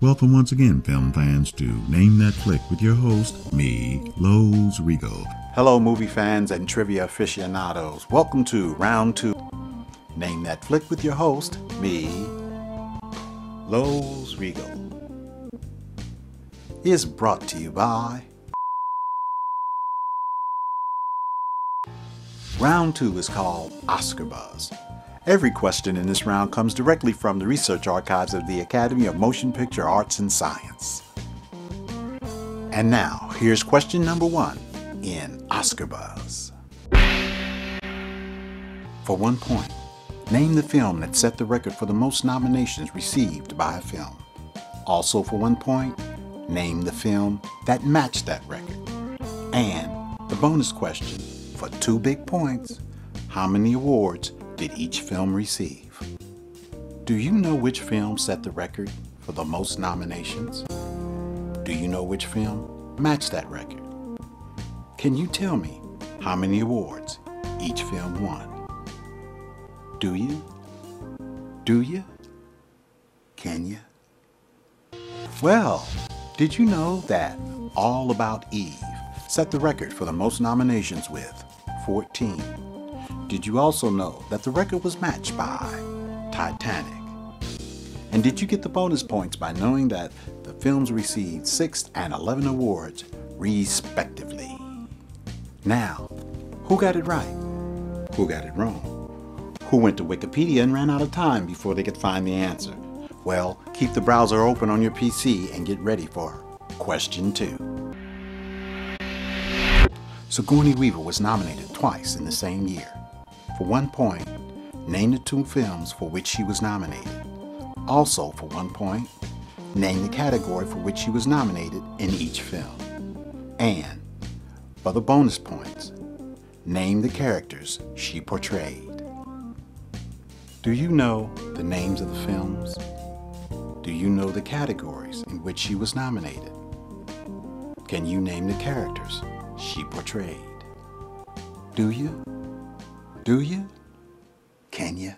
Welcome once again, film fans, to Name That Flick with your host, MeLoewsRegal. Hello, movie fans and trivia aficionados. Welcome to round 2. Name That Flick with your host, MeLoewsRegal. Is brought to you by... Round 2 is called Oscar Buzz. Every question in this round comes directly from the research archives of the Academy of Motion Picture Arts and Science. And now, here's question number 1 in Oscar Buzz. For 1 point, name the film that set the record for the most nominations received by a film. Also for 1 point, name the film that matched that record. And the bonus question, for 2 big points, how many awards did each film receive? Do you know which film set the record for the most nominations? Do you know which film matched that record? Can you tell me how many awards each film won? Do you? Do you? Can you? Well, did you know that All About Eve set the record for the most nominations with 14? Did you also know that the record was matched by Titanic? And did you get the bonus points by knowing that the films received 6 and 11 awards respectively? Now, who got it right? Who got it wrong? Who went to Wikipedia and ran out of time before they could find the answer? Well, keep the browser open on your PC and get ready for question 2. Sigourney Weaver was nominated twice in the same year. For 1 point, name the 2 films for which she was nominated. Also, for 1 point, name the category for which she was nominated in each film. And, for the bonus points, name the characters she portrayed. Do you know the names of the films? Do you know the categories in which she was nominated? Can you name the characters she portrayed? Do you? Do you? Can you?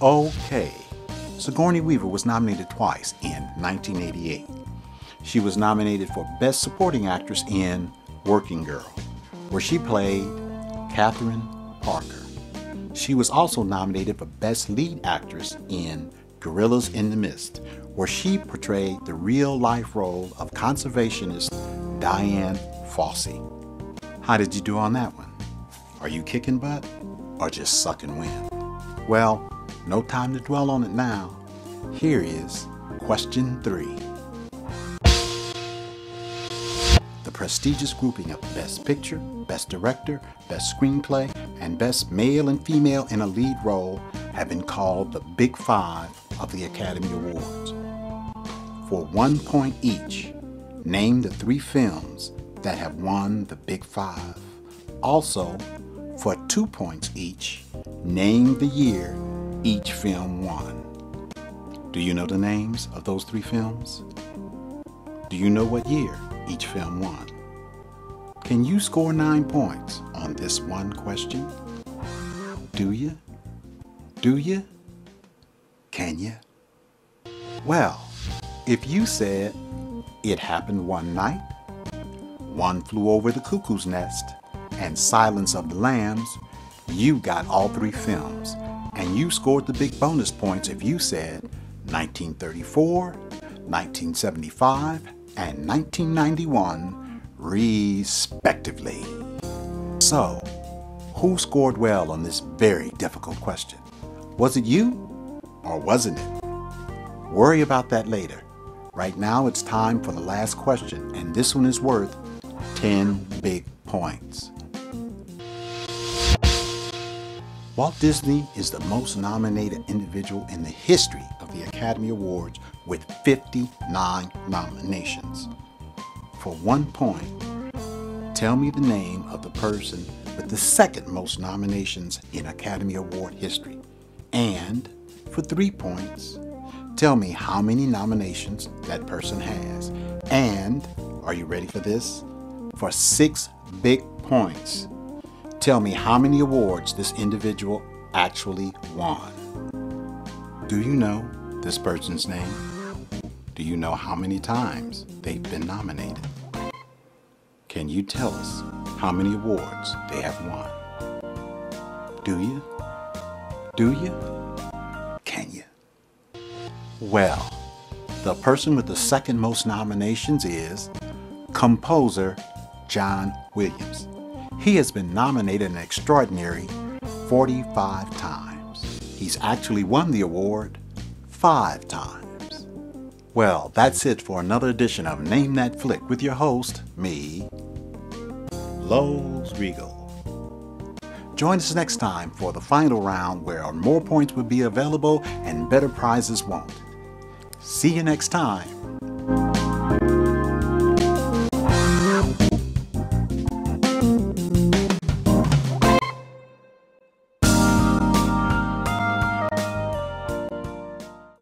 Okay. Sigourney Weaver was nominated twice in 1988. She was nominated for Best Supporting Actress in Working Girl, where she played Catherine Parker. She was also nominated for Best Lead Actress in Gorillas in the Mist, where she portrayed the real-life role of conservationist Diane Fossey. How did you do on that one? Are you kicking butt or just sucking wind? Well, no time to dwell on it now. Here is question 3. The prestigious grouping of Best Picture, Best Director, Best Screenplay, and Best Male and Female in a Lead Role have been called the Big 5 of the Academy Awards. For 1 point each, name the 3 films that have won the Big 5. Also, for 2 points each, name the year each film won. Do you know the names of those 3 films? Do you know what year each film won? Can you score 9 points on this one question? Do you? Do you? Can you? Well, if you said It Happened One Night, One Flew Over the Cuckoo's Nest, and Silence of the Lambs, you got all 3 films, and you scored the big bonus points if you said 1934, 1975, and 1991, respectively. So, who scored well on this very difficult question? Was it you, or wasn't it? Worry about that later. Right now it's time for the last question, and this one is worth 10 big points. Walt Disney is the most nominated individual in the history of the Academy Awards with 59 nominations. For 1 point, tell me the name of the person with the second most nominations in Academy Award history. And for 3 points, tell me how many nominations that person has. And, are you ready for this? For 6 big points, tell me how many awards this individual actually won. Do you know this person's name? Do you know how many times they've been nominated? Can you tell us how many awards they have won? Do you? Do you? Can you? Well, the person with the second most nominations is composer John Williams. He has been nominated an extraordinary 45 times. He's actually won the award 5 times. Well, that's it for another edition of Name That Flick with your host, me, MeLoewsRegal. Join us next time for the final round where more points will be available and better prizes won't. See you next time.